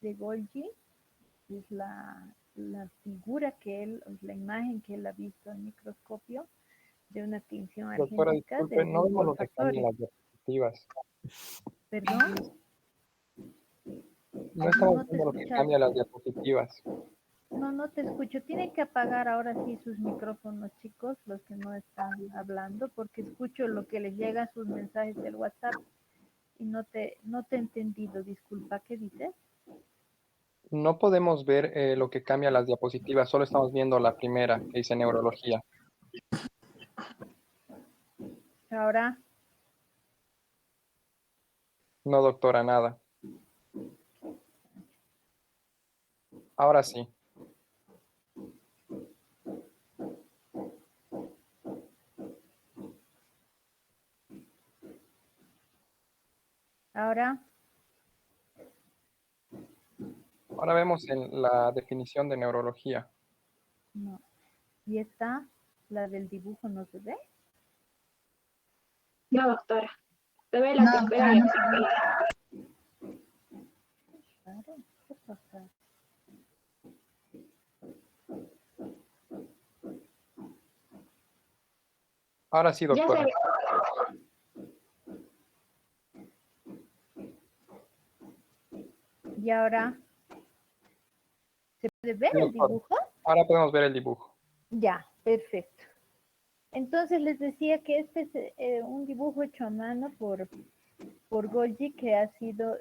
de Golgi, es la figura que él, la imagen que él ha visto en microscopio de una tinción Doctora, argéntica disculpe, del no bulbo vemos lo que cambian olfatorio. las diapositivas. ¿Perdón? No estamos No te he viendo lo que escuchado. cambian las diapositivas. No, no te escucho. Tienen que apagar ahora sí sus micrófonos, chicos, los que no están hablando, porque escucho lo que les llega a sus mensajes del WhatsApp y no te he entendido. Disculpa, ¿qué dices? No podemos ver lo que cambia las diapositivas, solo estamos viendo la primera que dice neurología. Ahora, No, doctora, nada. Ahora sí. ahora, Ahora vemos en la definición de neurología. no. Y está la del dibujo, ¿no se ve? No, doctora. Se ve la No, que pega doctora, y no se ve. Claro, ¿qué pasa? Ahora sí, ya se doctora. ve. Y ahora, ¿se puede ver Sí, el doctora. dibujo? Ahora podemos ver el dibujo. Ya, perfecto. Entonces les decía que este es un dibujo hecho a mano por Golgi que ha sido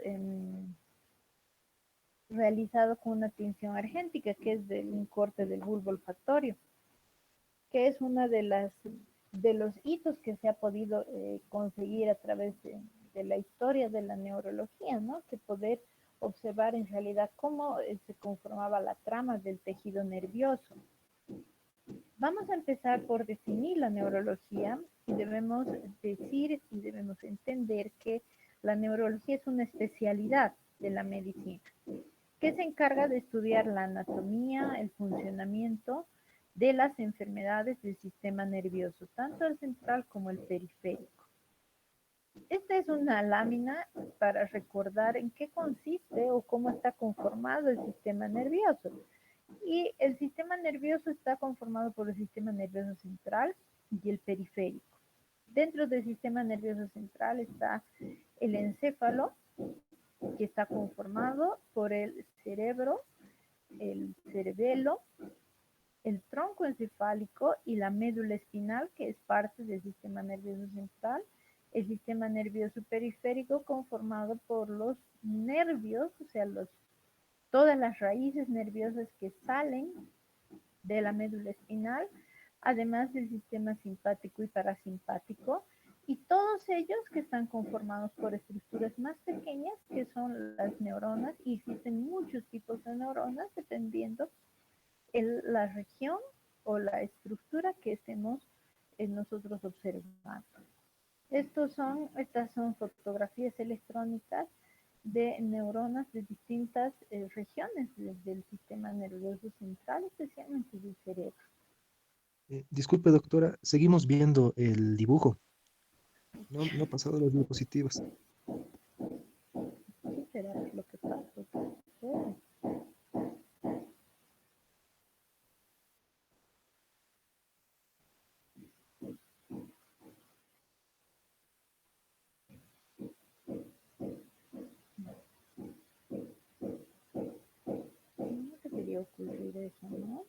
realizado con una tinción argéntica, que es del corte del bulbo olfatorio, que es una de los hitos que se ha podido conseguir a través de la historia de la neurología, ¿no? Que poder observar en realidad cómo se conformaba la trama del tejido nervioso. Vamos a empezar por definir la neurología y debemos decir y debemos entender que la neurología es una especialidad de la medicina que se encarga de estudiar la anatomía, el funcionamiento de las enfermedades del sistema nervioso, tanto el central como el periférico. Esta es una lámina para recordar en qué consiste o cómo está conformado el sistema nervioso. Y el sistema nervioso está conformado por el sistema nervioso central y el periférico. Dentro del sistema nervioso central está el encéfalo, que está conformado por el cerebro, el cerebelo, el tronco encefálico y la médula espinal, que es parte del sistema nervioso central, el sistema nervioso periférico conformado por los nervios, o sea, todas las raíces nerviosas que salen de la médula espinal, además del sistema simpático y parasimpático, y todos ellos que están conformados por estructuras más pequeñas que son las neuronas, y existen muchos tipos de neuronas dependiendo la región o la estructura que estemos nosotros observando. Estas son fotografías electrónicas de neuronas de distintas regiones del sistema nervioso central, especialmente del cerebro. Disculpe, doctora, seguimos viendo el dibujo. No ha pasado las diapositivas. ¿Qué será lo que pasó? No debería ocurrir eso, ¿no?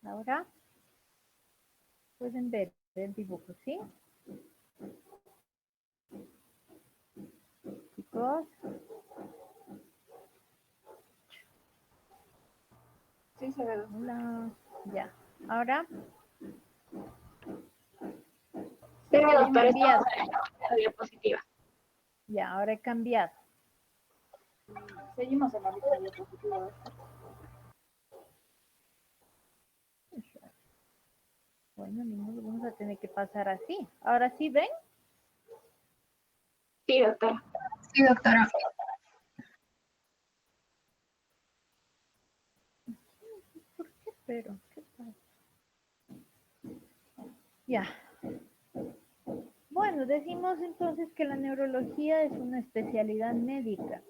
Ahora pueden ver. del dibujo, ¿sí? Chicos, Sí, se ve, doctora. hola, ya. Ahora, Se ve, he doctora, enviado, estamos en la diapositiva. ya, ahora he cambiado. Seguimos en la misma diapositiva, doctora. Bueno, ni modo, vamos a tener que pasar así. Ahora sí, ¿ven? Sí, doctora. Sí, doctora. ¿Por qué? Pero, ¿qué pasa? Ya. Bueno, decimos entonces que la neurología es una especialidad médica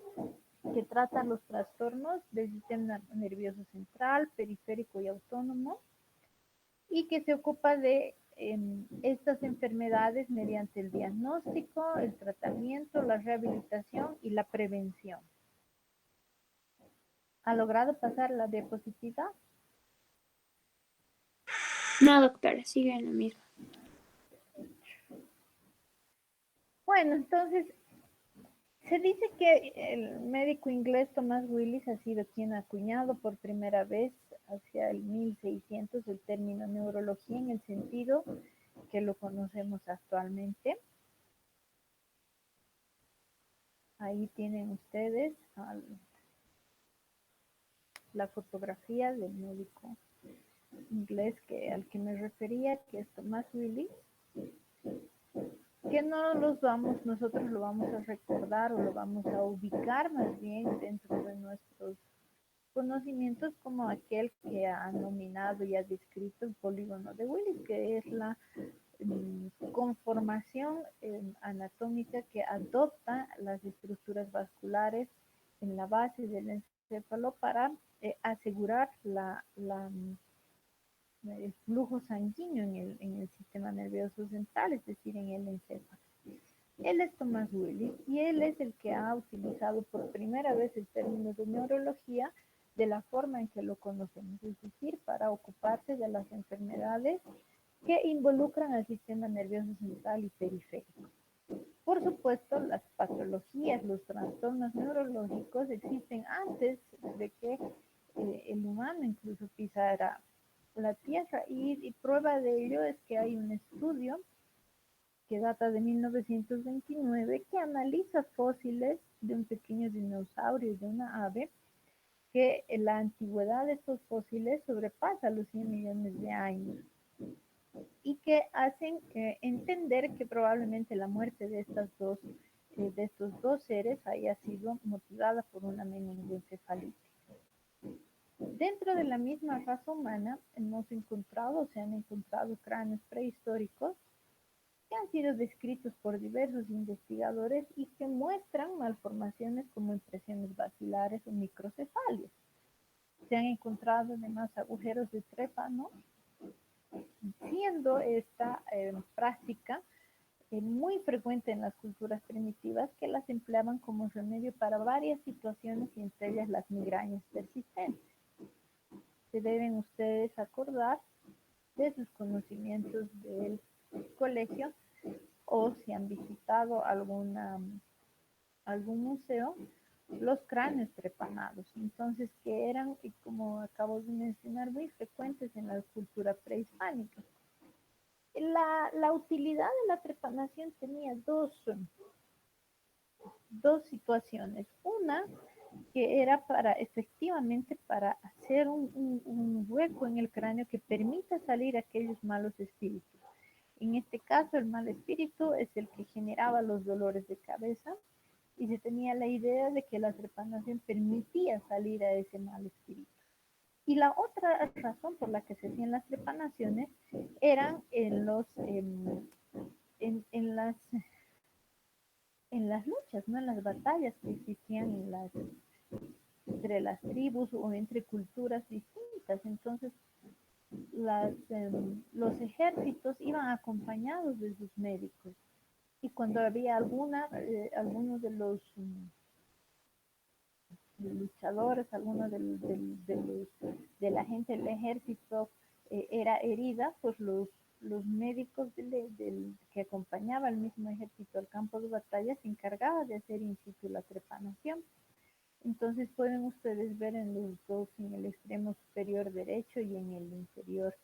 que trata los trastornos del sistema nervioso central, periférico y autónomo y que se ocupa de estas enfermedades mediante el diagnóstico, el tratamiento, la rehabilitación y la prevención. ¿Ha logrado pasar la diapositiva? No, doctora, sigue en la misma. Bueno, entonces se dice que el médico inglés Thomas Willis ha sido quien ha acuñado por primera vez hacia el 1600 el término neurología en el sentido que lo conocemos actualmente. Ahí tienen ustedes la fotografía del médico inglés al que me refería, que es Thomas Willis, que no nosotros lo vamos a recordar o lo vamos a ubicar más bien dentro de nuestros conocimientos como aquel que ha nominado y ha descrito el polígono de Willis, que es la conformación anatómica que adopta las estructuras vasculares en la base del encéfalo para asegurar el flujo sanguíneo en el sistema nervioso central, es decir, en el encéfalo. Él es Thomas Willis y él es el que ha utilizado por primera vez el término de neurología de la forma en que lo conocemos, es decir, para ocuparse de las enfermedades que involucran al sistema nervioso central y periférico. Por supuesto, las patologías, los trastornos neurológicos existen antes de que el humano incluso pisara la Tierra y prueba de ello es que hay un estudio que data de 1929 que analiza fósiles de un pequeño dinosaurio, de una ave, que la antigüedad de estos fósiles sobrepasa los 100 millones de años y que hacen entender que probablemente la muerte de estos dos seres haya sido motivada por una meningoencefalitis. Dentro de la misma raza humana se han encontrado cráneos prehistóricos que han sido descritos por diversos investigadores y que muestran malformaciones como impresiones basilares o microcefalias. Se han encontrado además agujeros de trépano, siendo esta práctica muy frecuente en las culturas primitivas que las empleaban como remedio para varias situaciones y entre ellas las migrañas persistentes. Se deben ustedes acordar de sus conocimientos del colegio o si han visitado algún museo, los cráneos trepanados, entonces que eran, como acabo de mencionar, muy frecuentes en la cultura prehispánica. La utilidad de la trepanación tenía dos situaciones. Una, que era efectivamente para hacer un hueco en el cráneo que permita salir aquellos malos espíritus. En este caso, el mal espíritu es el que generaba los dolores de cabeza y se tenía la idea de que la trepanación permitía salir a ese mal espíritu. Y la otra razón por la que se hacían las trepanaciones eran en las luchas, ¿no? En las batallas que existían entre las tribus o entre culturas distintas. Entonces, los ejércitos iban acompañados de sus médicos. Y cuando había algunos de los luchadores, algunos de la gente del ejército era herida, pues los los médicos que acompañaban al mismo ejército al campo de batalla se encargaban de hacer in situ la trepanación. Entonces pueden ustedes ver en los dos, en el extremo superior derecho y en el inferior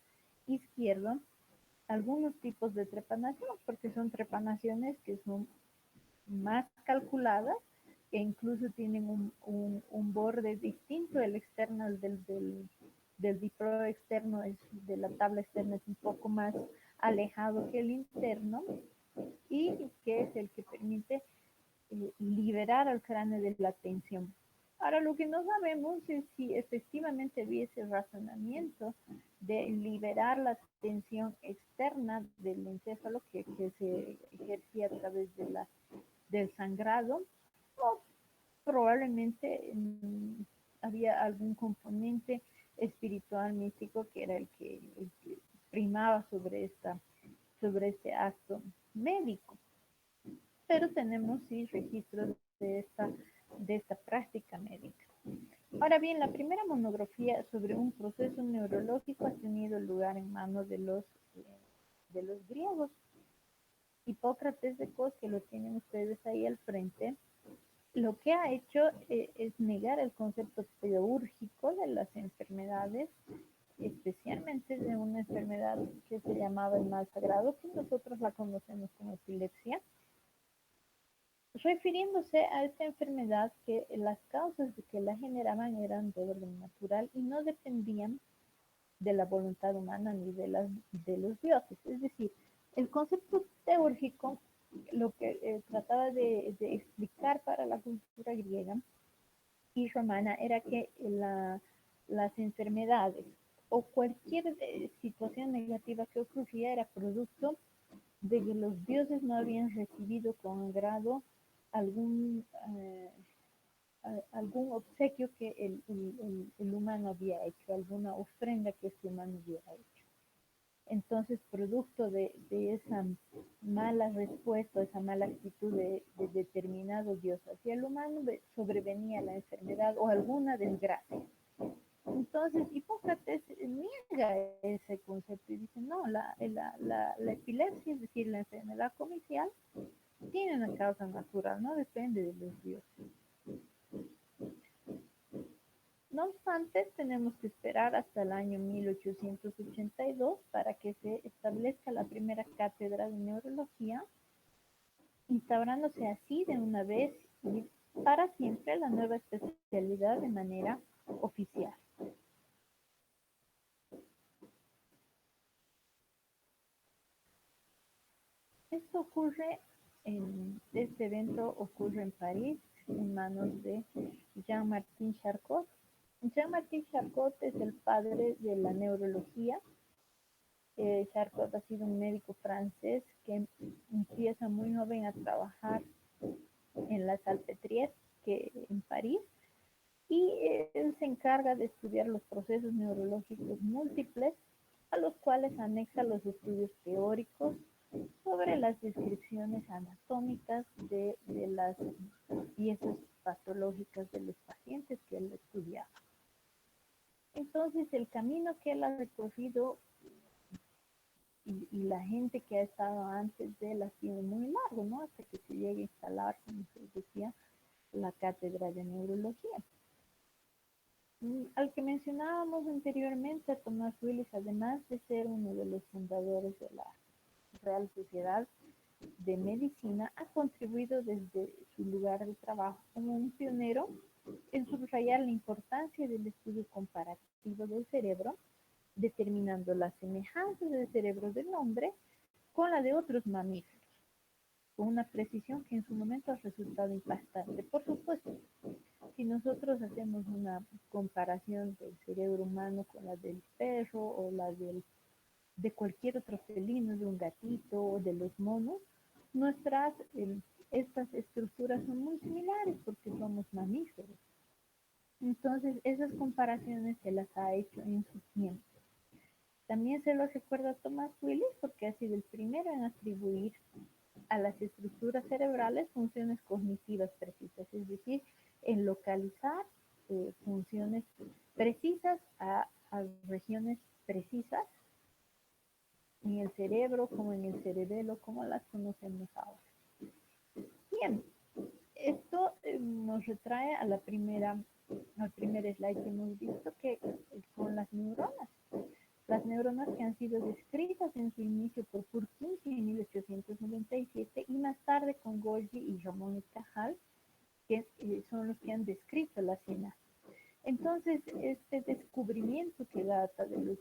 izquierdo, algunos tipos de trepanación, porque son trepanaciones que son más calculadas, que incluso tienen un borde distinto. El externo del diplo externo, de la tabla externa, es un poco más alejado que el interno, y que es el que permite liberar al cráneo de la tensión. Ahora, lo que no sabemos es si efectivamente había ese razonamiento de liberar la tensión externa del encéfalo que se ejercía a través del sangrado, o probablemente había algún componente espiritual místico que era el que primaba sobre este acto médico. Pero tenemos sí registros de esta práctica médica. Ahora bien, la primera monografía sobre un proceso neurológico ha tenido lugar en manos de los griegos. Hipócrates de Cos, que lo tienen ustedes ahí al frente, lo que ha hecho es negar el concepto teúrgico de las enfermedades, especialmente de una enfermedad que se llamaba el mal sagrado, que nosotros la conocemos como epilepsia, refiriéndose a esta enfermedad que las causas de que la generaban eran de orden natural y no dependían de la voluntad humana ni de los dioses. Es decir, el concepto teúrgico lo que trataba de explicar para la cultura griega y romana era que las enfermedades o cualquier situación negativa que ocurría era producto de que los dioses no habían recibido con agrado algún obsequio que el humano había hecho, alguna ofrenda que este humano había hecho. Entonces, producto de esa mala respuesta, esa mala actitud de determinado dios hacia el humano, sobrevenía la enfermedad o alguna desgracia. Entonces, Hipócrates niega ese concepto y dice, no, la epilepsia, es decir, la enfermedad comicial, tiene una causa natural, no depende de los dioses. No obstante, tenemos que esperar hasta el año 1882 para que se establezca la primera cátedra de neurología, instaurándose así de una vez y para siempre la nueva especialidad de manera oficial. Este evento ocurre en París, en manos de Jean-Martin Charcot. Jean-Martin Charcot es el padre de la neurología. Charcot ha sido un médico francés que empieza muy joven a trabajar en la Salpêtrière, en París, y él se encarga de estudiar los procesos neurológicos múltiples, a los cuales anexa los estudios teóricos sobre las descripciones anatómicas de las piezas patológicas de los pacientes que él estudiaba. Entonces, el camino que él ha recorrido y la gente que ha estado antes de él ha sido muy largo, ¿no? Hasta que se llegue a instalar, como se decía, la cátedra de neurología. Al que mencionábamos anteriormente, a Tomás Willis, además de ser uno de los fundadores de la Real Sociedad de Medicina, ha contribuido desde su lugar de trabajo como un pionero en subrayar la importancia del estudio comparativo del cerebro, determinando las semejanzas del cerebro del hombre con la de otros mamíferos, con una precisión que en su momento ha resultado impactante. Por supuesto, si nosotros hacemos una comparación del cerebro humano con la del perro o la de cualquier otro felino, de un gatito o de los monos, estas estructuras son muy similares porque somos mamíferos. Entonces, esas comparaciones se las ha hecho en su tiempo. También se lo recuerda a Tomás Willis porque ha sido el primero en atribuir a las estructuras cerebrales funciones cognitivas precisas, es decir, en localizar funciones precisas a regiones precisas en el cerebro, como en el cerebelo, como las conocemos ahora. Bien, esto nos retrae a al primer slide que hemos visto, que son las neuronas. Las neuronas que han sido descritas en su inicio por Purkinje en 1897 y más tarde con Golgi y Ramón y Cajal, que son los que han descrito la sinapsis. Entonces, este descubrimiento que data de los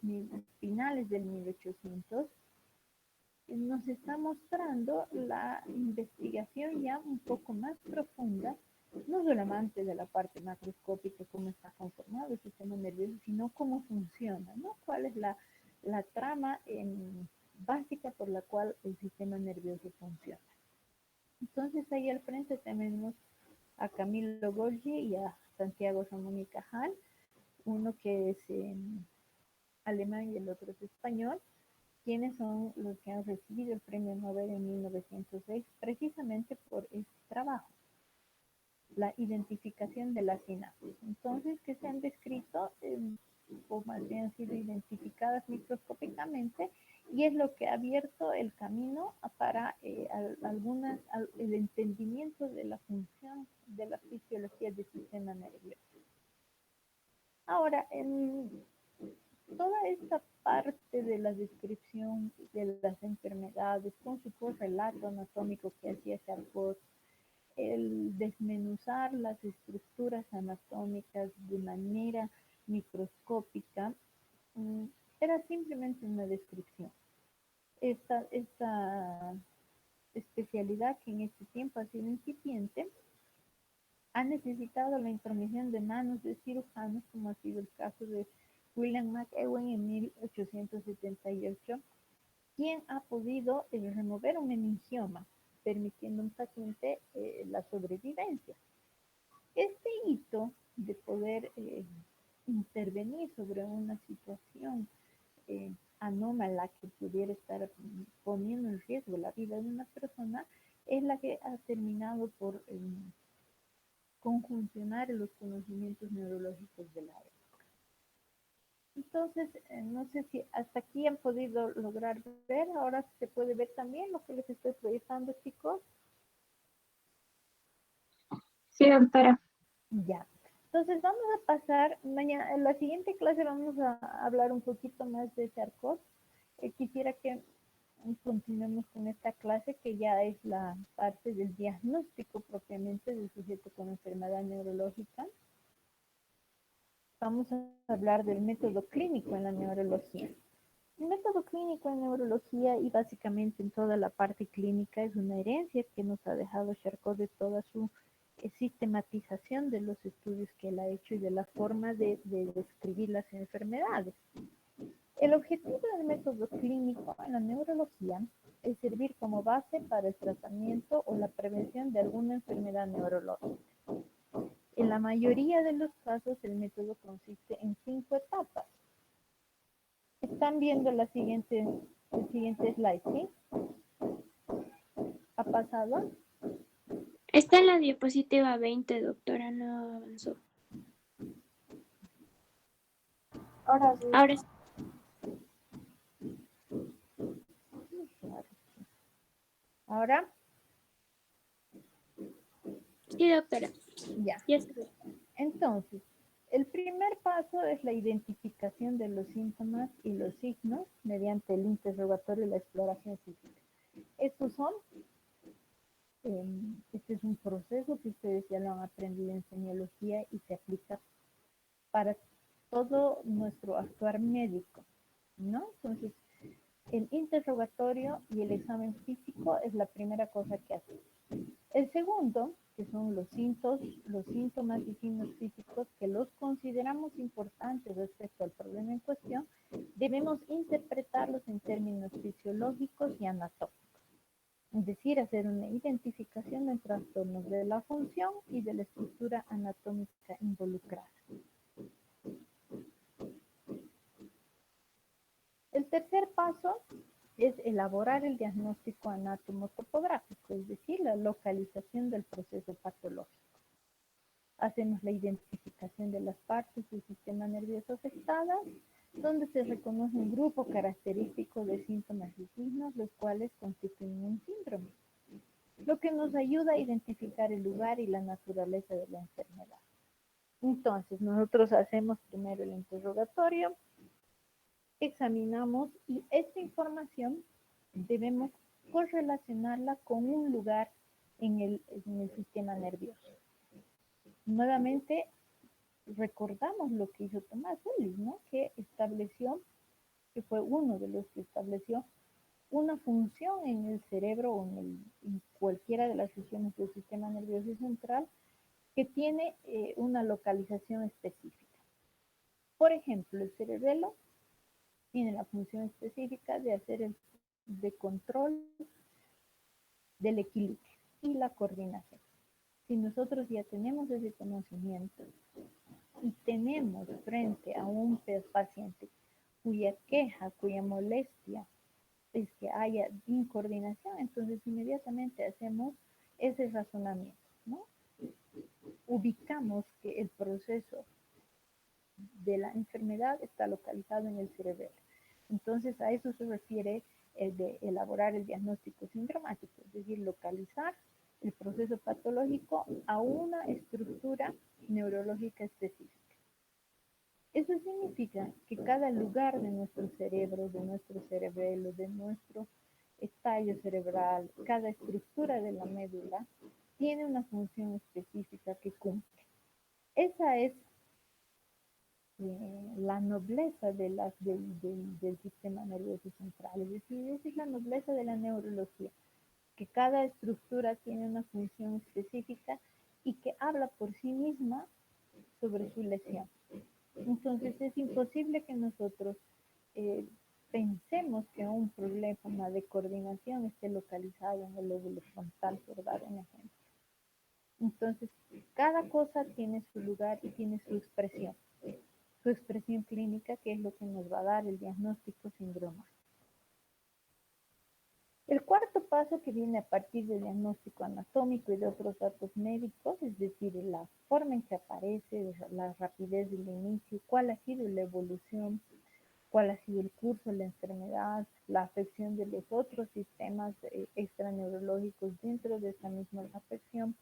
finales del 1800 nos está mostrando la investigación ya un poco más profunda, no solamente de la parte macroscópica, cómo está conformado el sistema nervioso, sino cómo funciona, ¿no? ¿Cuál es la trama básica por la cual el sistema nervioso funciona? Entonces, ahí al frente tenemos a Camilo Golgi y a Santiago Ramón y Cajal, uno que es alemán y el otro es español, quienes son los que han recibido el premio Nobel en 1906 precisamente por este trabajo, la identificación de la sinapsis. Entonces, que se han descrito, o más bien han sido identificadas microscópicamente, y es lo que ha abierto el camino para el entendimiento de la función de la fisiología del sistema nervioso. Ahora, en toda esta parte de la descripción de las enfermedades, con su correlato anatómico que hacía Charcot, el desmenuzar las estructuras anatómicas de manera microscópica, era simplemente una descripción. Esta especialidad, que en este tiempo ha sido incipiente, ha necesitado la intromisión de manos de cirujanos, como ha sido el caso de William McEwen en 1878, quien ha podido remover un meningioma, permitiendo a un paciente la sobrevivencia. Este hito de poder intervenir sobre una situación anómala que pudiera estar poniendo en riesgo la vida de una persona es la que ha terminado por conjuncionar los conocimientos neurológicos de la época. Entonces, no sé si hasta aquí han podido lograr ver, ahora se puede ver también lo que les estoy proyectando, chicos. Sí, doctora. Ya. Entonces vamos a pasar, mañana, en la siguiente clase vamos a hablar un poquito más de Charcot. Quisiera que continuemos con esta clase, que ya es la parte del diagnóstico propiamente del sujeto con enfermedad neurológica. Vamos a hablar del método clínico en la neurología. El método clínico en neurología y básicamente en toda la parte clínica es una herencia que nos ha dejado Charcot de toda su sistematización de los estudios que él ha hecho y de la forma de describir las enfermedades. El objetivo del método clínico en la neurología es servir como base para el tratamiento o la prevención de alguna enfermedad neurológica. En la mayoría de los casos, el método consiste en 5 etapas. Están viendo el siguiente slide, ¿sí? ¿Ha pasado? Está en la diapositiva 20, doctora, no avanzó. Ahora sí. Ahora sí. Ahora, Sí, doctora. ya. Ya se ve. Entonces, el primer paso es la identificación de los síntomas y los signos mediante el interrogatorio y la exploración física. Estos son, este es un proceso que ustedes ya lo han aprendido en semiología y se aplica para todo nuestro actuar médico, ¿no? Entonces, el interrogatorio y el examen físico es la primera cosa que hacemos. El segundo, que son los síntomas y signos físicos que los consideramos importantes respecto al problema en cuestión, debemos interpretarlos en términos fisiológicos y anatómicos. Es decir, hacer una identificación de trastornos de la función y de la estructura anatómica involucrada. El tercer paso es elaborar el diagnóstico anátomo-topográfico, es decir, la localización del proceso patológico. Hacemos la identificación de las partes del sistema nervioso afectadas, donde se reconoce un grupo característico de síntomas y signos, los cuales constituyen un síndrome, lo que nos ayuda a identificar el lugar y la naturaleza de la enfermedad. Entonces, nosotros hacemos primero el interrogatorio, examinamos y esta información debemos correlacionarla con un lugar en el sistema nervioso. Nuevamente, recordamos lo que hizo Tomás Willis, ¿no? Que fue uno de los que estableció una función en el cerebro o en cualquiera de las regiones del sistema nervioso central que tiene una localización específica. Por ejemplo, el cerebelo tiene la función específica de control del equilibrio y la coordinación. Si nosotros ya tenemos ese conocimiento y tenemos frente a un paciente cuya queja, cuya molestia es que haya incoordinación, entonces inmediatamente hacemos ese razonamiento, ¿no? Ubicamos que el proceso de la enfermedad está localizado en el cerebelo. Entonces a eso se refiere el de elaborar el diagnóstico sindromático, es decir, localizar el proceso patológico a una estructura neurológica específica. Eso significa que cada lugar de nuestro cerebro, de nuestro cerebelo, de nuestro estallo cerebral, cada estructura de la médula, tiene una función específica que cumple. Esa es la nobleza del sistema nervioso central, es decir, esa es la nobleza de la neurología, que cada estructura tiene una función específica y que habla por sí misma sobre su lesión. Entonces es imposible que nosotros pensemos que un problema de coordinación esté localizado en el lóbulo frontal, por dar un ejemplo. Entonces, cada cosa tiene su lugar y tiene su expresión clínica, que es lo que nos va a dar el diagnóstico sindromático. El cuarto paso, que viene a partir del diagnóstico anatómico y de otros datos médicos, es decir, la forma en que aparece, la rapidez del inicio, cuál ha sido la evolución, cuál ha sido el curso de la enfermedad, la afección de los otros sistemas extraneurológicos dentro de esa misma afección,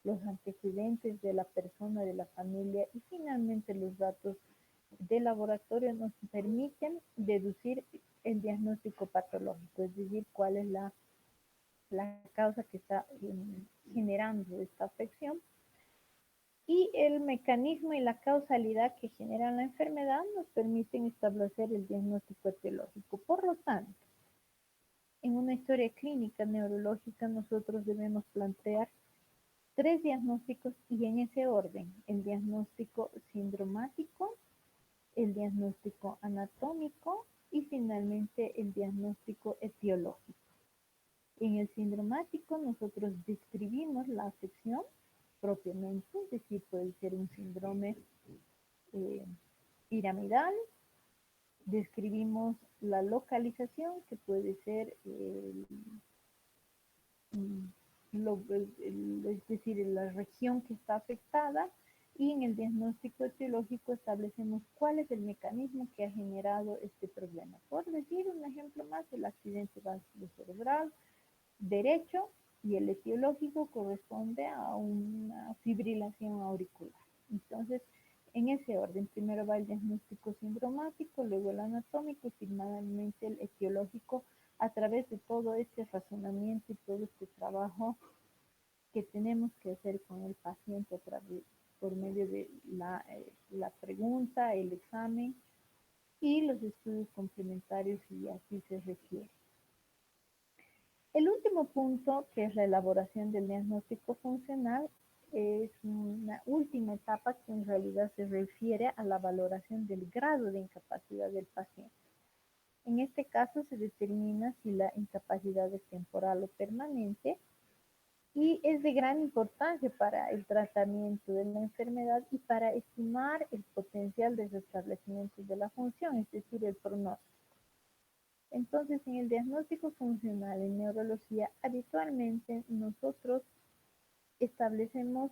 los antecedentes de la persona, de la familia y finalmente los datos de laboratorio nos permiten deducir el diagnóstico patológico, es decir, cuál es la causa que está generando esta afección. Y el mecanismo y la causalidad que generan la enfermedad nos permiten establecer el diagnóstico etiológico. Por lo tanto, en una historia clínica neurológica nosotros debemos plantear 3 diagnósticos y en ese orden: el diagnóstico sindromático, el diagnóstico anatómico y finalmente el diagnóstico etiológico. En el sindromático nosotros describimos la afección propiamente, es decir, puede ser un síndrome piramidal. Describimos la localización, que puede ser es decir, la región que está afectada, y en el diagnóstico etiológico establecemos cuál es el mecanismo que ha generado este problema. Por decir un ejemplo más, el accidente vasculocerebral derecho, y el etiológico corresponde a una fibrilación auricular. Entonces, en ese orden, primero va el diagnóstico sindromático, luego el anatómico y finalmente el etiológico, a través de todo este razonamiento y todo este trabajo que tenemos que hacer con el paciente por medio de la pregunta, el examen y los estudios complementarios si así se requiere. El último punto, que es la elaboración del diagnóstico funcional, es una última etapa que en realidad se refiere a la valoración del grado de incapacidad del paciente. En este caso se determina si la incapacidad es temporal o permanente y es de gran importancia para el tratamiento de la enfermedad y para estimar el potencial de restablecimiento de la función, es decir, el pronóstico. Entonces, en el diagnóstico funcional en neurología, habitualmente nosotros establecemos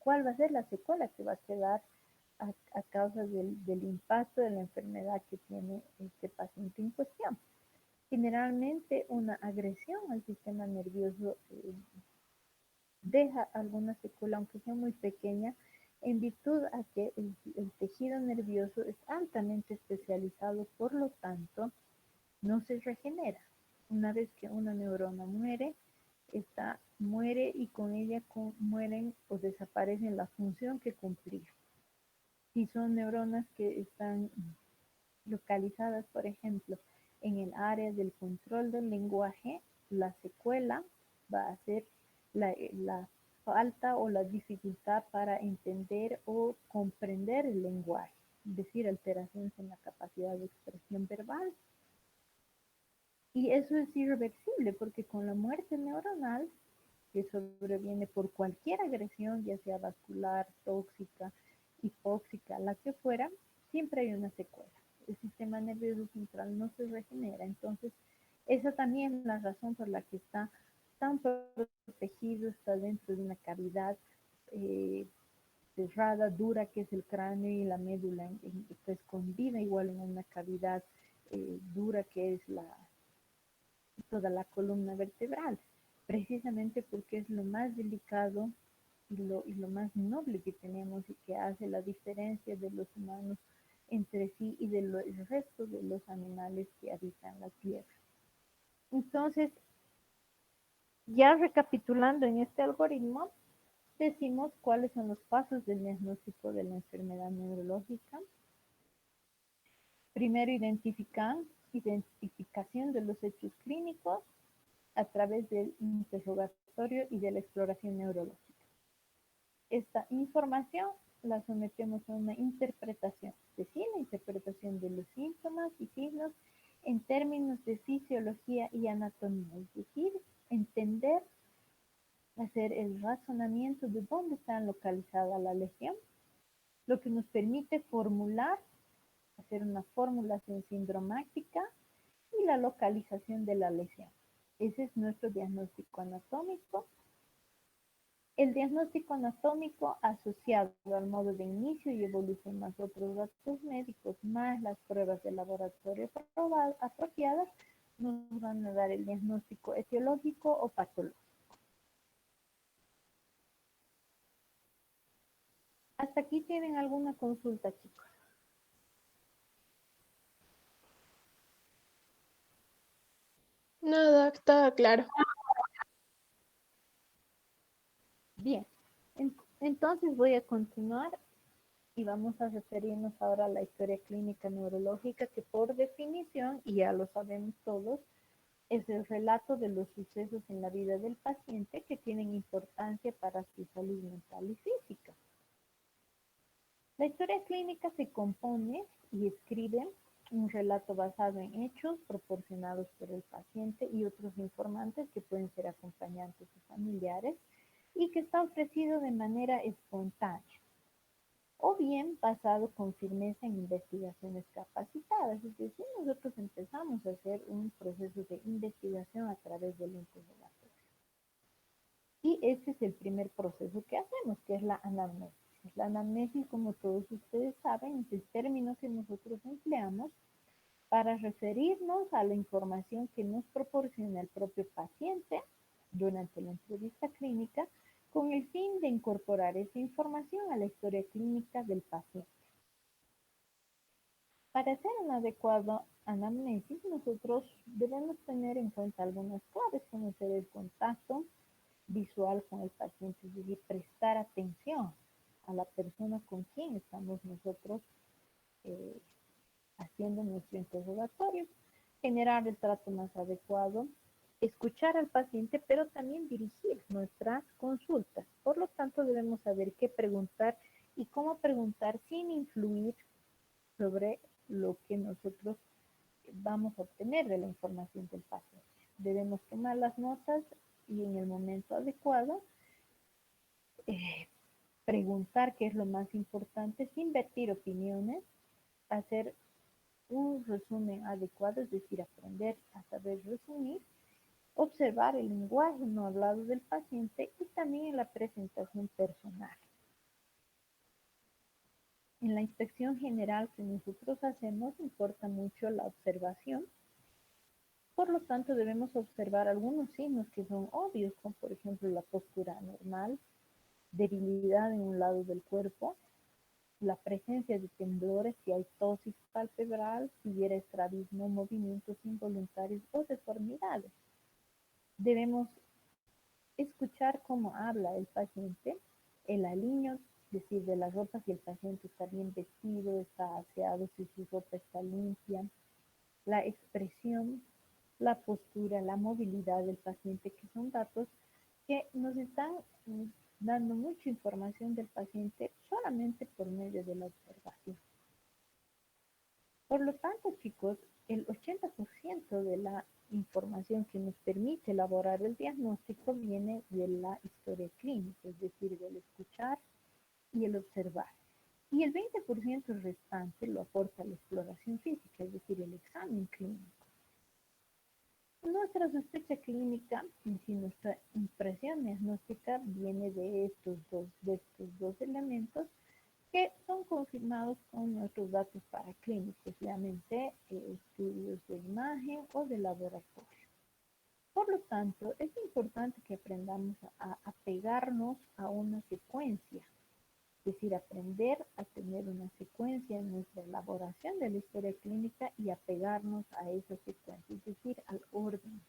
cuál va a ser la secuela que va a quedar a causa del impacto de la enfermedad que tiene este paciente en cuestión. Generalmente una agresión al sistema nervioso deja alguna secuela, aunque sea muy pequeña, en virtud a que el tejido nervioso es altamente especializado, por lo tanto, no se regenera. Una vez que una neurona muere, esta muere y con ella mueren o desaparecen la función que cumplía. Si son neuronas que están localizadas, por ejemplo, en el área del control del lenguaje, la secuela va a ser la falta o la dificultad para entender o comprender el lenguaje, es decir, alteraciones en la capacidad de expresión verbal. Y eso es irreversible porque con la muerte neuronal, que sobreviene por cualquier agresión, ya sea vascular, tóxica, hipóxica, la que fuera, siempre hay una secuela. El sistema nervioso central no se regenera. Entonces, esa también es la razón por la que está tan protegido, está dentro de una cavidad cerrada, dura, que es el cráneo, y la médula está escondida igual en una cavidad dura, que es toda la columna vertebral, precisamente porque es lo más delicado y lo más noble que tenemos y que hace la diferencia de los humanos entre sí y del resto de los animales que habitan la Tierra. Entonces, ya recapitulando en este algoritmo, decimos cuáles son los pasos del diagnóstico de la enfermedad neurológica. Primero, identificación de los hechos clínicos a través del interrogatorio y de la exploración neurológica. Esta información la sometemos a una interpretación, es decir, la interpretación de los síntomas y signos en términos de fisiología y anatomía, es decir, entender, hacer el razonamiento de dónde está localizada la lesión, lo que nos permite formular, hacer una formulación sindromática y la localización de la lesión. Ese es nuestro diagnóstico anatómico. El diagnóstico anatómico asociado al modo de inicio y evolución más otros datos médicos más las pruebas de laboratorio apropiadas nos van a dar el diagnóstico etiológico o patológico. Hasta aquí tienen alguna consulta, chicos. Nada, está claro. Bien, entonces voy a continuar y vamos a referirnos ahora a la historia clínica neurológica, que por definición, y ya lo sabemos todos, es el relato de los sucesos en la vida del paciente que tienen importancia para su salud mental y física. La historia clínica se compone y escribe un relato basado en hechos proporcionados por el paciente y otros informantes que pueden ser acompañantes o familiares, y que está ofrecido de manera espontánea o bien basado con firmeza en investigaciones capacitadas. Es decir, nosotros empezamos a hacer un proceso de investigación a través del interrogatorio. Y este es el primer proceso que hacemos, que es la anamnesis. La anamnesis, como todos ustedes saben, es el término que nosotros empleamos para referirnos a la información que nos proporciona el propio paciente durante la entrevista clínica, con el fin de incorporar esa información a la historia clínica del paciente. Para hacer un adecuado anamnesis, nosotros debemos tener en cuenta algunas claves, como ser el contacto visual con el paciente, es decir, prestar atención a la persona con quien estamos nosotros haciendo nuestro interrogatorio, generar el trato más adecuado, escuchar al paciente, pero también dirigir nuestras consultas. Por lo tanto, debemos saber qué preguntar y cómo preguntar sin influir sobre lo que nosotros vamos a obtener de la información del paciente. Debemos tomar las notas y en el momento adecuado preguntar, qué es lo más importante, sin vertir opiniones, hacer un resumen adecuado, es decir, aprender a saber resumir, observar el lenguaje no hablado del paciente y también la presentación personal. En la inspección general que nosotros hacemos importa mucho la observación. Por lo tanto, debemos observar algunos signos que son obvios, como por ejemplo la postura anormal, debilidad en un lado del cuerpo, la presencia de temblores, si hay tosis palpebral, si hubiera estrabismo, movimientos involuntarios o deformidades. Debemos escuchar cómo habla el paciente, el aliño, es decir, de la ropa, si el paciente está bien vestido, está aseado, si su ropa está limpia, la expresión, la postura, la movilidad del paciente, que son datos que nos están dando mucha información del paciente solamente por medio de la observación. Por lo tanto, chicos, el 80% de la información que nos permite elaborar el diagnóstico viene de la historia clínica, es decir, del escuchar y el observar. Y el 20% restante lo aporta la exploración física, es decir, el examen clínico. Nuestra sospecha clínica, en sí, nuestra impresión diagnóstica viene de estos dos elementos que son confirmados con nuestros datos paraclínicos, llámense estudios de imagen o de laboratorio. Por lo tanto, es importante que aprendamos a apegarnos a una secuencia, es decir, aprender a tener una secuencia en nuestra elaboración de la historia clínica y apegarnos a esa secuencia, es decir, al orden.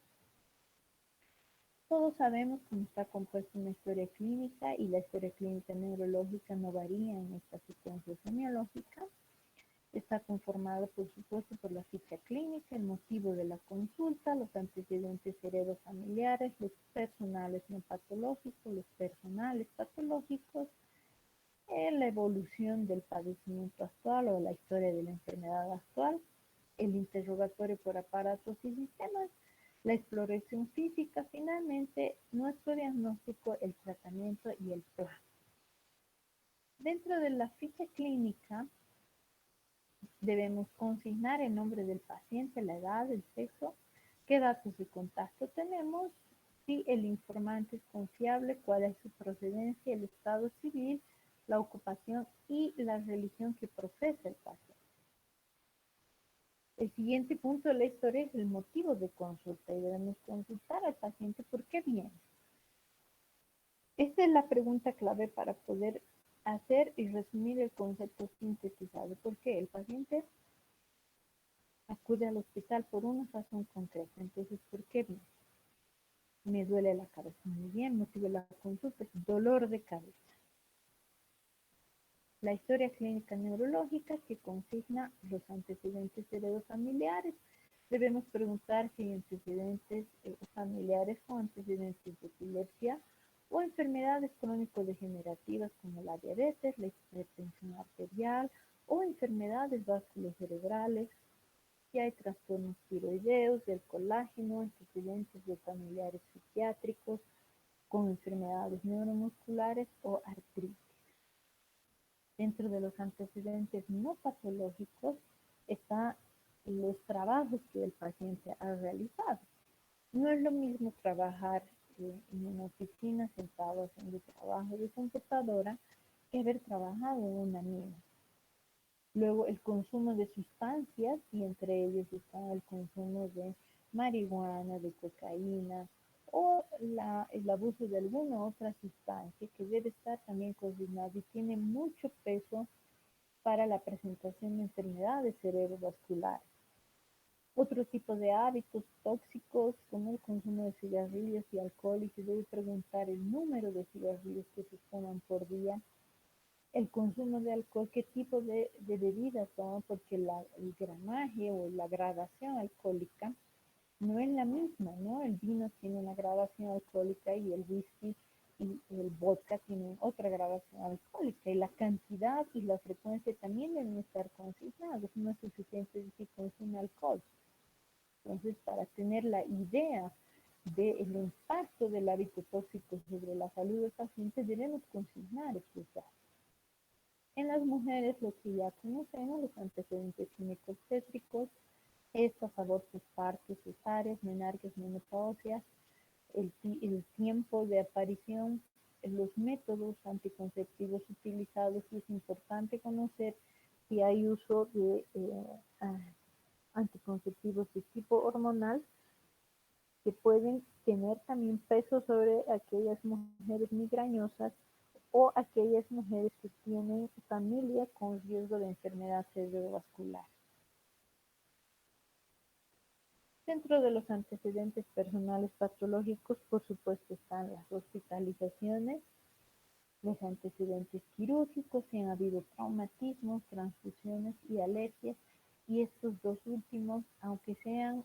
Todos sabemos cómo está compuesta una historia clínica y la historia clínica neurológica no varía en esta secuencia semiológica. Está conformada, por supuesto, por la ficha clínica, el motivo de la consulta, los antecedentes heredofamiliares, los personales no patológicos, los personales patológicos, la evolución del padecimiento actual o la historia de la enfermedad actual, el interrogatorio por aparatos y sistemas, la exploración física, finalmente nuestro diagnóstico, el tratamiento y el plan. Dentro de la ficha clínica debemos consignar el nombre del paciente, la edad, el sexo, qué datos de contacto tenemos, si el informante es confiable, cuál es su procedencia, el estado civil, la ocupación y la religión que profesa el paciente. El siguiente punto de la historia es el motivo de consulta y debemos consultar al paciente por qué viene. Esta es la pregunta clave para poder hacer y resumir el concepto sintetizado. ¿Por qué? El paciente acude al hospital por una razón concreta. Entonces, ¿por qué viene? Me duele la cabeza. Muy bien, motivo de la consulta es dolor de cabeza. La historia clínica neurológica que consigna los antecedentes heredofamiliares. Debemos preguntar si hay antecedentes familiares o antecedentes de epilepsia o enfermedades crónico-degenerativas como la diabetes, la hipertensión arterial o enfermedades vasculocerebrales, si hay trastornos tiroideos, del colágeno, antecedentes de familiares psiquiátricos con enfermedades neuromusculares o artritis. Dentro de los antecedentes no patológicos están los trabajos que el paciente ha realizado. No es lo mismo trabajar en una oficina sentado haciendo trabajo de computadora que haber trabajado en una mina. Luego el consumo de sustancias, y entre ellos está el consumo de marihuana, de cocaína o el abuso de alguna otra sustancia que debe estar también consignado y tiene mucho peso para la presentación de enfermedades cerebrovasculares. Otro tipo de hábitos tóxicos como el consumo de cigarrillos y alcohol, y se debe preguntar el número de cigarrillos que se fuman por día. El consumo de alcohol, qué tipo de bebidas toman, porque el gramaje o la gradación alcohólica no es la misma, ¿no? El vino tiene una gradación alcohólica y el whisky y el vodka tienen otra gradación alcohólica, y la cantidad y la frecuencia también deben estar consignados. No es suficiente decir consume alcohol. Entonces, para tener la idea del impacto del hábito tóxico sobre la salud del paciente, debemos consignar estos datos. En las mujeres, lo que ya conocemos, los antecedentes ginecobstétricos, estos abortos, partos, cesáreas, menarques, menopausias, el tiempo de aparición los métodos anticonceptivos utilizados y es importante conocer si hay uso de anticonceptivos de tipo hormonal que pueden tener también peso sobre aquellas mujeres migrañosas o aquellas mujeres que tienen familia con riesgo de enfermedad cerebrovascular. Dentro de los antecedentes personales patológicos, por supuesto, están las hospitalizaciones, los antecedentes quirúrgicos, si han habido traumatismos, transfusiones y alergias, y estos dos últimos, aunque sean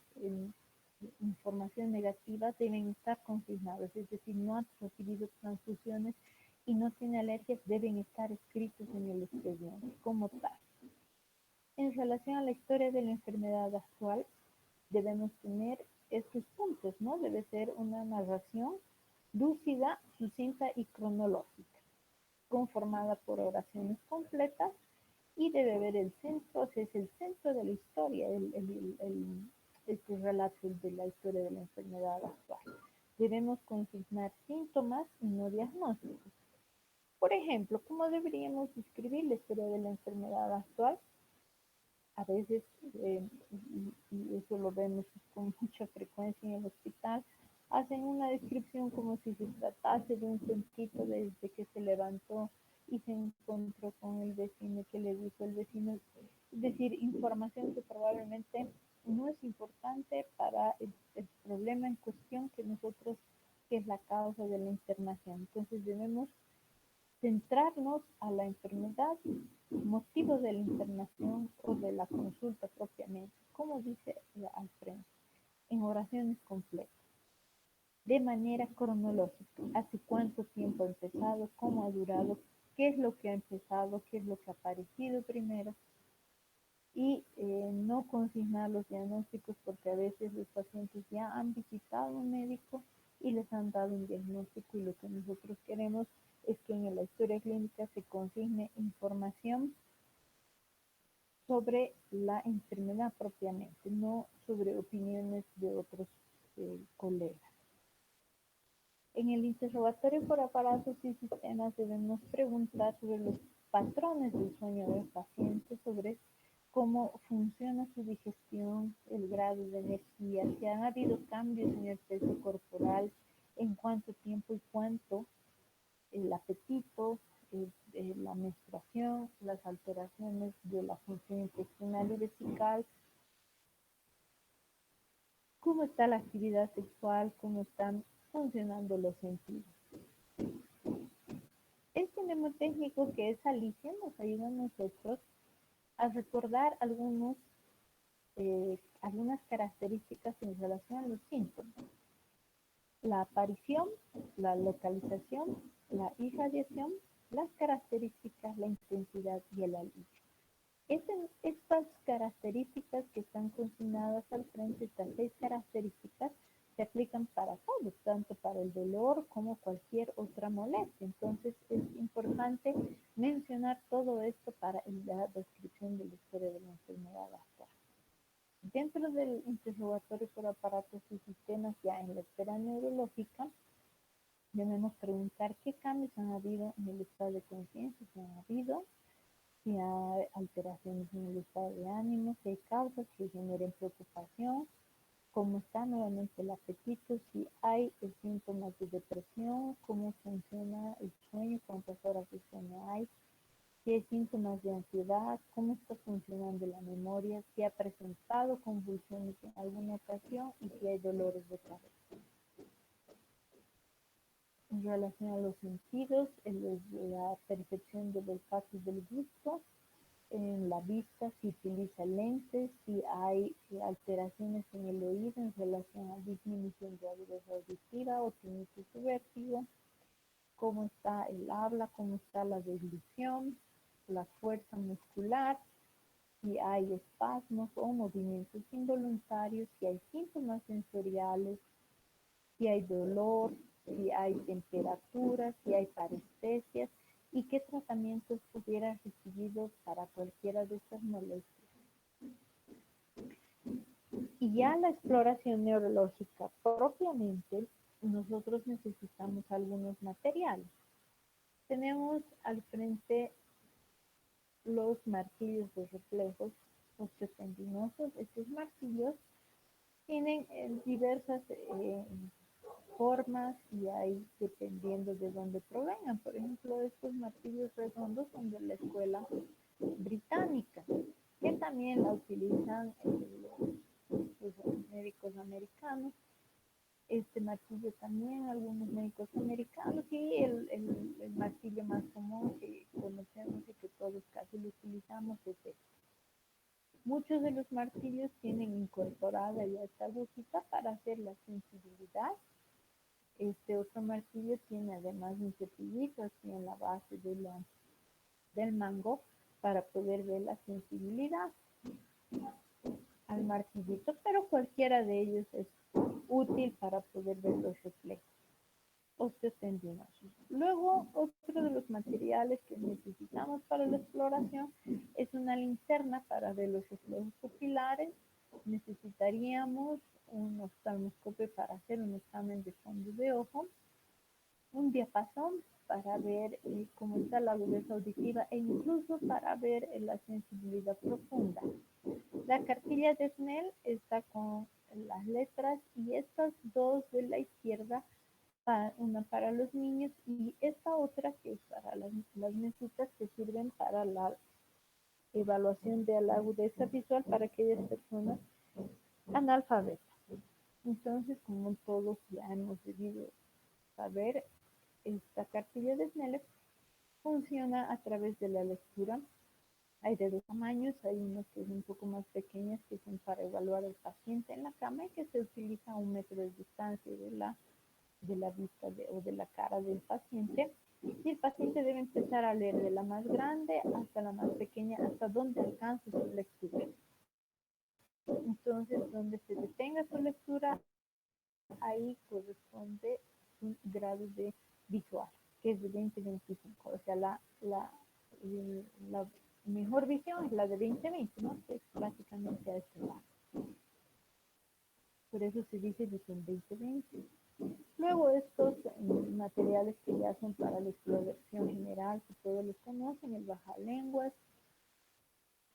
información negativa, deben estar consignados, es decir, no han recibido transfusiones y no tiene alergias, deben estar escritos en el expediente como tal. En relación a la historia de la enfermedad actual, debemos tener estos puntos, ¿no? Debe ser una narración lúcida, sucinta y cronológica, conformada por oraciones completas y debe ver el centro, o sea, es el centro de la historia, este relato de la historia de la enfermedad actual. Debemos consignar síntomas y no diagnósticos. Por ejemplo, ¿cómo deberíamos describir la historia de la enfermedad actual? A veces, y eso lo vemos con mucha frecuencia en el hospital, hacen una descripción como si se tratase de un cuentito desde que se levantó y se encontró con el vecino, que le dijo el vecino, es decir, información que probablemente no es importante para el problema en cuestión que es la causa de la internación. Entonces debemos centrarnos a la enfermedad, motivos de la internación o de la consulta propiamente, como dice al frente, en oraciones completas, de manera cronológica, hace cuánto tiempo ha empezado, cómo ha durado, qué es lo que ha empezado, qué es lo que ha aparecido primero, y no consignar los diagnósticos porque a veces los pacientes ya han visitado a un médico y les han dado un diagnóstico y lo que nosotros queremos es que en la historia clínica se consigne información sobre la enfermedad propiamente, no sobre opiniones de otros colegas. En el interrogatorio por aparatos y sistemas debemos preguntar sobre los patrones del sueño del paciente, sobre cómo funciona su digestión, el grado de energía, si han habido cambios en el peso corporal, en cuánto tiempo y cuánto, el apetito, la menstruación, las alteraciones de la función intestinal y vesical, cómo está la actividad sexual, cómo están funcionando los sentidos. Este mnemotécnico que es Alicia nos ayuda a nosotros a recordar algunas características en relación a los síntomas. La aparición, la localización, la irradiación, las características, la intensidad y el alivio. Estas características que están consignadas al frente, estas 6 características, se aplican para todo, tanto para el dolor como cualquier otra molestia. Entonces es importante mencionar todo esto para la descripción de la historia de la enfermedad actual. Dentro del interrogatorio por aparatos y sistemas, ya en la esfera neurológica, debemos preguntar qué cambios han habido en el estado de conciencia, si han habido, si hay alteraciones en el estado de ánimo, si hay causas que generen preocupación, cómo está nuevamente el apetito, si hay síntomas de depresión, cómo funciona el sueño, cuántas horas de sueño hay, si hay síntomas de ansiedad, cómo está funcionando la memoria, si ha presentado convulsiones en alguna ocasión y si hay dolores de cabeza. En relación a los sentidos, la percepción del olfato y del gusto, en la vista, si utiliza lentes, si hay alteraciones en el oído en relación a disminución de agudeza auditiva o tinnitus o vértigo, cómo está el habla, cómo está la deglución, la fuerza muscular, si hay espasmos o movimientos involuntarios, si hay síntomas sensoriales, si hay dolor, si hay temperatura, si hay parestesias y qué tratamientos hubiera recibido para cualquiera de estas molestias. Y ya la exploración neurológica propiamente, nosotros necesitamos algunos materiales. Tenemos al frente los martillos de reflejos osteotendinosos. Estos martillos tienen diversas formas y hay dependiendo de dónde provengan. Por ejemplo, estos martillos redondos son de la escuela británica, que también la utilizan los médicos americanos. Este martillo también algunos médicos americanos y el martillo más común que conocemos y que todos casi lo utilizamos es este. Muchos de los martillos tienen incorporada ya esta agujita para hacer la sensibilidad. Este otro martillo tiene además un cepillito aquí en la base del mango para poder ver la sensibilidad al martillito, pero cualquiera de ellos es útil para poder ver los reflejos osteotendinosos. Luego, otro de los materiales que necesitamos para la exploración es una linterna para ver los reflejos pupilares. Necesitaríamos un oftalmoscopio para hacer un examen de fondo de ojo, un diapasón para ver cómo está la agudeza auditiva e incluso para ver la sensibilidad profunda. La cartilla de Snell está con las letras y estas dos de la izquierda, una para los niños y esta otra que es para las mesitas que sirven para la evaluación de la agudeza visual para aquellas personas analfabetas. Entonces, como todos ya hemos debido saber, esta cartilla de Snell funciona a través de la lectura. Hay de dos tamaños, hay unas que son un poco más pequeñas que son para evaluar al paciente en la cama y que se utiliza a 1 metro de distancia de la vista o de la cara del paciente. Y el paciente debe empezar a leer de la más grande hasta la más pequeña, hasta donde alcance su lectura. Entonces, donde se detenga su lectura, ahí corresponde un grado de visual, que es de 20-25. O sea, la mejor visión es la de 20-20, ¿no? Que es prácticamente a este lado. Por eso se dice visión 20-20. Luego estos materiales que ya son para la exploración general, que todos los conocen, el bajalenguas,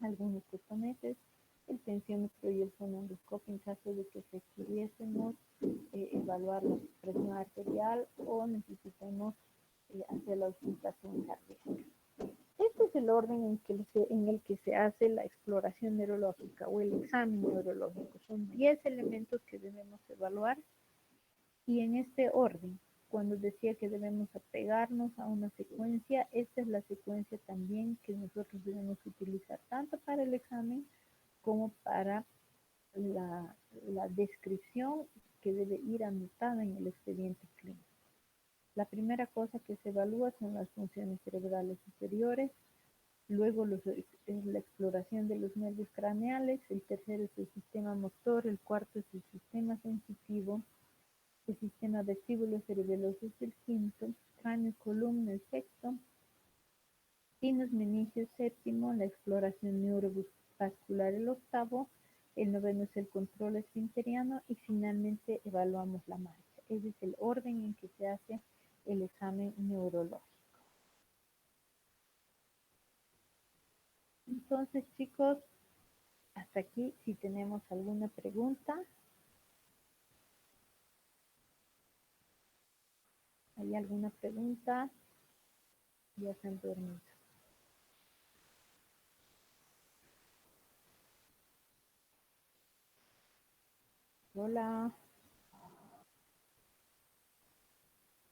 algunos cotonetes, el tensiómetro y el fonendoscopio en caso de que requiriésemos evaluar la presión arterial o necesitemos hacer la auscultación cardíaca. Este es el orden en el que se hace la exploración neurológica o el examen neurológico. Son 10 elementos que debemos evaluar y en este orden, cuando decía que debemos apegarnos a una secuencia, esta es la secuencia también que nosotros debemos utilizar tanto para el examen como para la descripción que debe ir anotada en el expediente clínico. La primera cosa que se evalúa son las funciones cerebrales superiores, luego es la exploración de los nervios craneales, el tercero es el sistema motor, el cuarto es el sistema sensitivo, el sistema vestíbulo cerebeloso es el quinto, cráneo y columna el sexto, sinus meningios séptimo, la exploración neurovascular el octavo, el noveno es el control esfinteriano y finalmente evaluamos la marcha. Ese es el orden en que se hace el examen neurológico. Entonces, chicos, hasta aquí, si tenemos alguna pregunta. ¿Hay alguna pregunta? Ya se han dormido. Hola.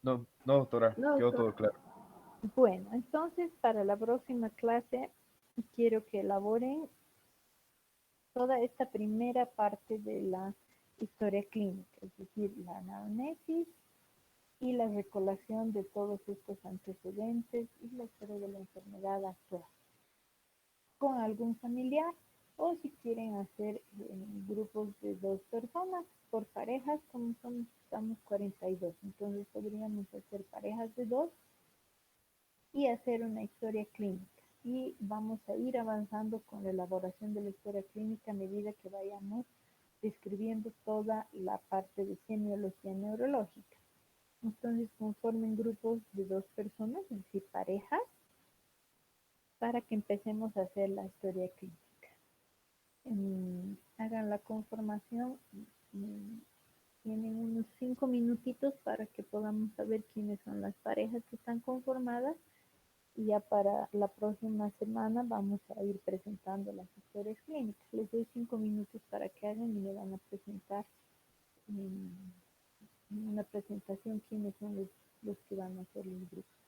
No, no, doctora, quedó todo claro. Bueno, entonces para la próxima clase quiero que elaboren toda esta primera parte de la historia clínica, es decir, la anamnesis y la recolección de todos estos antecedentes y la historia de la enfermedad actual con algún familiar o si quieren hacer grupos de 2 personas por parejas, como estamos 42, entonces podríamos hacer parejas de 2 y hacer una historia clínica. Y vamos a ir avanzando con la elaboración de la historia clínica a medida que vayamos describiendo toda la parte de semiología neurológica. Entonces conformen grupos de 2 personas, es decir, parejas, para que empecemos a hacer la historia clínica. Hagan la conformación, tienen unos 5 minutitos para que podamos saber quiénes son las parejas que están conformadas, y ya para la próxima semana vamos a ir presentando las historias clínicas. Les doy 5 minutos para que hagan y me van a presentar en una presentación quiénes son los que van a hacer los grupos.